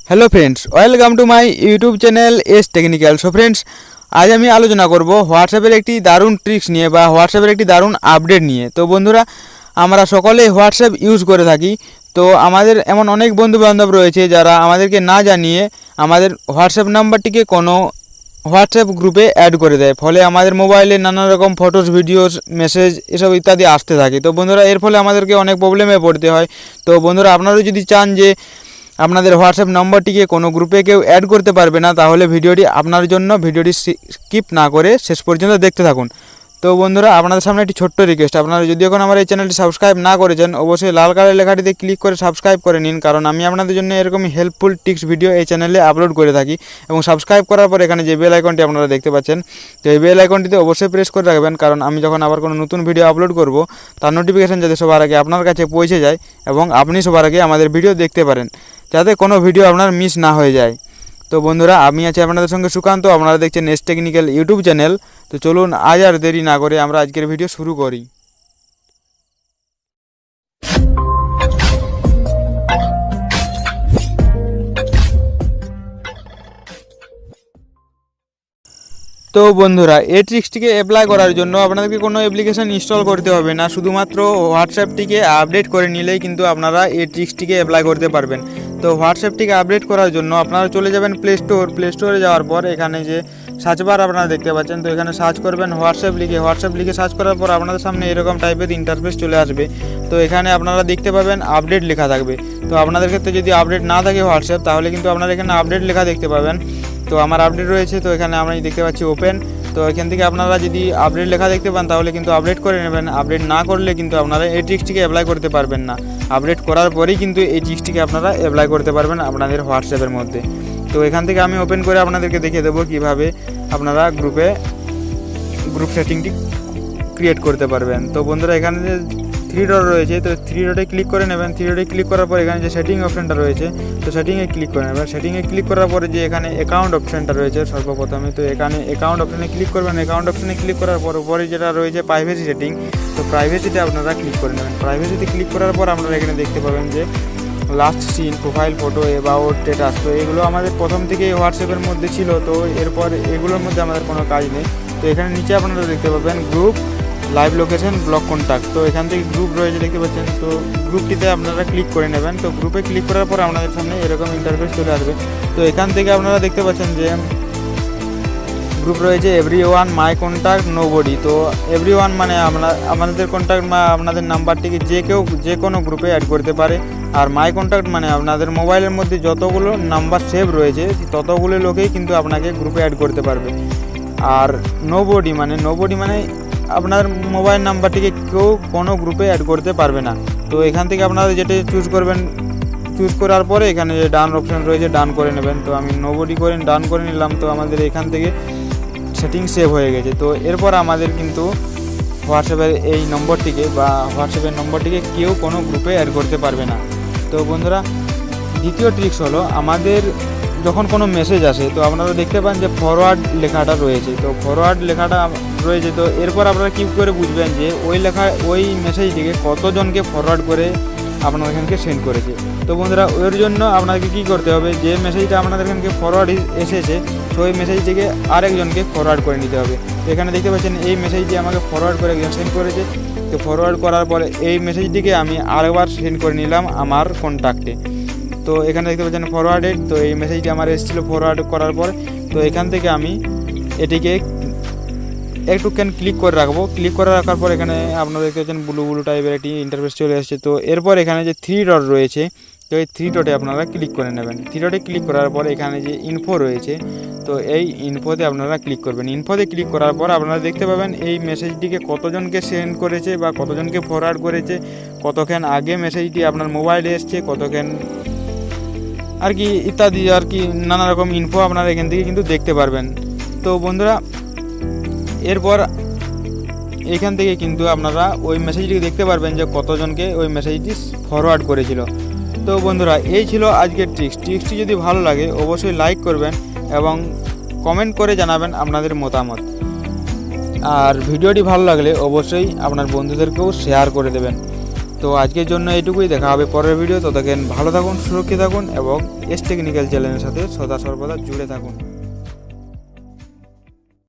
Hello friends, welcome to my YouTube channel S technical. So friends, আজ আমি আলোচনা করব হোয়াটসঅ্যাপের একটি দারুণ ট্রিক্স নিয়ে বা হোয়াটসঅ্যাপের একটি দারুণ আপডেট নিয়ে। তো বন্ধুরা, আমরা সকলেই হোয়াটসঅ্যাপ ইউজ করে থাকি। তো আমাদের এমন অনেক বন্ধু বান্ধব রয়েছে যারা আমাদেরকে না জানিয়ে আমাদের হোয়াটসঅ্যাপ নাম্বারটিকে কোনো হোয়াটসঅ্যাপ গ্রুপে অ্যাড করে দেয়, ফলে আমাদের মোবাইলে নানা রকম ফটোস, ভিডিওস, মেসেজ এসব ইত্যাদি আসতে থাকে। তো বন্ধুরা, এর ফলে আমাদেরকে অনেক প্রবলেমে পড়তে হয়। তো বন্ধুরা, আপনারা যদি চান যে আপনাদের হোয়াটসঅ্যাপ নম্বরটিকে কোনো গ্রুপে কেউ অ্যাড করতে পারবে না, তাহলে ভিডিওটি আপনার জন্য। ভিডিওটি স্কিপ না করে শেষ পর্যন্ত দেখতে থাকুন। তো বন্ধুরা, আপনাদের সামনে একটি ছোট্ট রিকোয়েস্ট, আপনারা যদি এখন আমার এই চ্যানেলটি সাবস্ক্রাইব না করেছেন, অবশ্যই লাল কালারের লেখাটিতে ক্লিক করে সাবস্ক্রাইব করে নিন, কারণ আমি আপনাদের জন্য এরকমই হেল্পফুল টিপস ভিডিও এই চ্যানেলে আপলোড করে থাকি। এবং সাবস্ক্রাইব করার পর এখানে যে বেল আইকনটি আপনারা দেখতে পাচ্ছেন, তো এই বেল আইকনটিতে অবশ্যই প্রেস করে রাখবেন, কারণ আমি যখন আবার কোনো নতুন ভিডিও আপলোড করব তার নোটিফিকেশান যাতে সবার আগে আপনার কাছে পৌঁছে যায় এবং আপনি সবার আগে আমাদের ভিডিও দেখতে পারেন, যাতে কোনো ভিডিও আপনার মিস না হয়ে যায়। তো বন্ধুরা, আমি আছি আপনাদের সঙ্গে সুকান্ত, আপনারা দেখছেন এস টেকনিক্যাল ইউটিউব চ্যানেল। তো চলুন আজ আর দেরি না করে আমরা আজকের ভিডিও শুরু করি। তো বন্ধুরা, এই ট্রিক্সটিকে অ্যাপ্লাই করার জন্য আপনাদেরকে কোনো অ্যাপ্লিকেশন ইনস্টল করতে হবে না, শুধুমাত্র হোয়াটসঅ্যাপটিকে আপডেট করে নিলেই কিন্তু আপনারা এই ট্রিক্সটিকে অ্যাপ্লাই করতে পারবেন। তো হোয়াটসঅ্যাপটিকে আপডেট করার জন্য আপনারা চলে যাবেন প্লে স্টোরে যাওয়ার পর এখানে যে সার্চ বার আপনারা দেখতে পাচ্ছেন, তো এখানে সার্চ করবেন হোয়াটসঅ্যাপ লিখে সার্চ করার পর আপনাদের সামনে এরকম টাইপের ইন্টারফেস চলে আসবে। তো এখানে আপনারা দেখতে পাবেন আপডেট লেখা থাকবে। তো আপনাদের ক্ষেত্রে যদি আপডেট না থাকে হোয়াটসঅ্যাপ, তাহলে কিন্তু আপনারা এখানে আপডেট লেখা দেখতে পাবেন। তো আমার আপডেট রয়েছে, তো এখানে আমরা দেখতে পাচ্ছি ওপেন। তো এখান থেকে আপনারা যদি আপডেট লেখা দেখতে পান তাহলে কিন্তু আপডেট করে নেবেন। আপডেট না করলে কিন্তু আপনারা এই ট্রিক্সটিকে অ্যাপ্লাই করতে পারবেন না। আপডেট করার পরেই কিন্তু এই ট্রিক্সটিকে আপনারা অ্যাপ্লাই করতে পারবেন আপনাদের হোয়াটসঅ্যাপের মধ্যে। তো এখান থেকে আমি ওপেন করে আপনাদেরকে দেখিয়ে দেবো কীভাবে আপনারা গ্রুপ সেটিংটি ক্রিয়েট করতে পারবেন। তো বন্ধুরা, এখানে যে থ্রি ডট রয়েছে, তো থ্রি ডটে ক্লিক করে নেবেন। থ্রি ডটে ক্লিক করার পর এখানে যে সেটিং অপশানটা রয়েছে, তো সেটিংয়ে ক্লিক করে নেবেন। সেটিংয়ে ক্লিক করার পরে যে এখানে অ্যাকাউন্ট অপশানটা রয়েছে সর্বপ্রথমে, তো এখানে অ্যাকাউন্ট অপশানে ক্লিক করবেন। অ্যাকাউন্ট অপশানে ক্লিক করার পর উপরে যেটা রয়েছে প্রাইভেসি সেটিং, তো প্রাইভেসিতে আপনারা ক্লিক করে নেবেন। প্রাইভেসিতে ক্লিক করার পর আপনারা এখানে দেখতে পাবেন যে last seen, profile photo, about, status. তো এগুলো আমাদের প্রথম থেকেই হোয়াটসঅ্যাপের মধ্যে ছিল, তো এরপর এগুলোর মধ্যে আমাদের কোনো কাজ নেই। তো এখানে নিচে আপনারা দেখতে পাবেন group, live location, block contact. তো এখান থেকে গ্রুপ রয়েছে দেখতে পাচ্ছেন, তো গ্রুপটিতে আপনারা ক্লিক করে নেবেন। তো গ্রুপে ক্লিক করার পর আপনাদের সামনে এরকম ইন্টারফেস চলে আসবে। তো এখান থেকে আপনারা দেখতে পাচ্ছেন যে গ্রুপ রয়েছে এভরিওয়ান, মাই কন্ট্যাক্ট, নোবডি। তো এভরিওয়ান মানে আমাদের কন্ট্যাক্ট বা আপনাদের নাম্বারটিকে যে কোনো গ্রুপে অ্যাড করতে পারে। আর মাই কন্ট্যাক্ট মানে আপনাদের মোবাইলের মধ্যে যতগুলো নাম্বার সেভ রয়েছে ততগুলো লোকেই কিন্তু আপনাকে গ্রুপে অ্যাড করতে পারবে। আর নোবডি মানে আপনার মোবাইল নাম্বারটিকে কেউ কোনো গ্রুপে অ্যাড করতে পারবে না। তো এখান থেকে আপনারা যেটা চুজ করবেন, চুজ করার পরে এখানে যে ডান অপশান রয়েছে ডান করে নেবেন। তো আমি নোবডি করে ডান করে নিলাম। তো আমাদের এখান থেকে সেটিং সেভ হয়ে গেছে। তো এরপর আমাদের কিন্তু হোয়াটসঅ্যাপের এই নম্বরটিকে কেউ কোনো গ্রুপে অ্যাড করতে পারবে না। তো বন্ধুরা, দ্বিতীয় ট্রিক্স হলো আমাদের যখন কোনো মেসেজ আসে, তো আপনারা দেখতে পান যে ফরওয়ার্ড লেখাটা রয়েছে। তো ফরওয়ার্ড লেখাটা রয়েছে, তো এরপর আপনারা কী করে বুঝবেন যে ওই মেসেজটিকে কতজনকে ফরওয়ার্ড করে আপনাদের এখানকে সেন্ড করেছে। তো বন্ধুরা, ওর জন্য আপনাকে কী করতে হবে, যে মেসেজটা আপনাদের এখানকে ফরওয়ার্ড এসেছে, তো ওই মেসেজটিকে আরেকজনকে ফরওয়ার্ড করে নিতে হবে। তো এখানে দেখতে পাচ্ছেন এই মেসেজটি আমাকে ফরওয়ার্ড করে একজন সেন্ড করেছে। তো ফরওয়ার্ড করার পরে এই মেসেজটিকে আমি আরেকবার সেন্ড করে নিলাম আমার কন্ট্যাক্টে। তো এখানে দেখতে পাচ্ছেন ফরওয়ার্ডেড। তো এই মেসেজটি আমার এসেছিলো ফরওয়ার্ড করার পর। তো এখান থেকে আমি এটিকে একটুখানি ক্লিক করে রাখবো। ক্লিক করে রাখার পর এখানে আপনারা দেখতে পাচ্ছেন ব্লু টাইপের একটি ইন্টারফেস চলে এসেছে। তো এরপর এখানে যে থ্রি ডট রয়েছে, তো এই থ্রি ডটে আপনারা ক্লিক করে নেবেন। থ্রি ডটে ক্লিক করার পর এখানে যে ইনফো রয়েছে, তো এই ইনফোতে আপনারা ক্লিক করবেন। ইনফোতে ক্লিক করার পর আপনারা দেখতে পাবেন এই মেসেজটিকে কতজনকে সেন্ড করেছে বা কতজনকে ফরওয়ার্ড করেছে, কতক্ষণ আগে মেসেজটি আপনার মোবাইলে এসছে, কতক্ষণ আর কি ইত্যাদি আর কি নানা রকম ইনফো আপনারা এখান থেকে কিন্তু দেখতে পারবেন। তো বন্ধুরা, এরপর এখান থেকে কিন্তু আপনারা ওই মেসেজটি দেখতে পারবেন যে কতজনকে ওই মেসেজটি ফরওয়ার্ড করেছিল। তো বন্ধুরা, এই ছিল আজকের ট্রিক্সটি যদি ভালো লাগে অবশ্যই লাইক করবেন এবং কমেন্ট করে জানাবেন আপনাদের মতামত। আর ভিডিওটি ভালো লাগলে অবশ্যই আপনার বন্ধুদেরকেও শেয়ার করে দেবেন। তো আজকের জন্য এইটুকুই, দেখা হবে পরের ভিডিও। তো দেখেন ভালো থাকুন, সুরক্ষিত থাকুন এবং এস টেকনিক্যাল চ্যানেলের সাথে সদা সর্বদা জুড়ে থাকুন।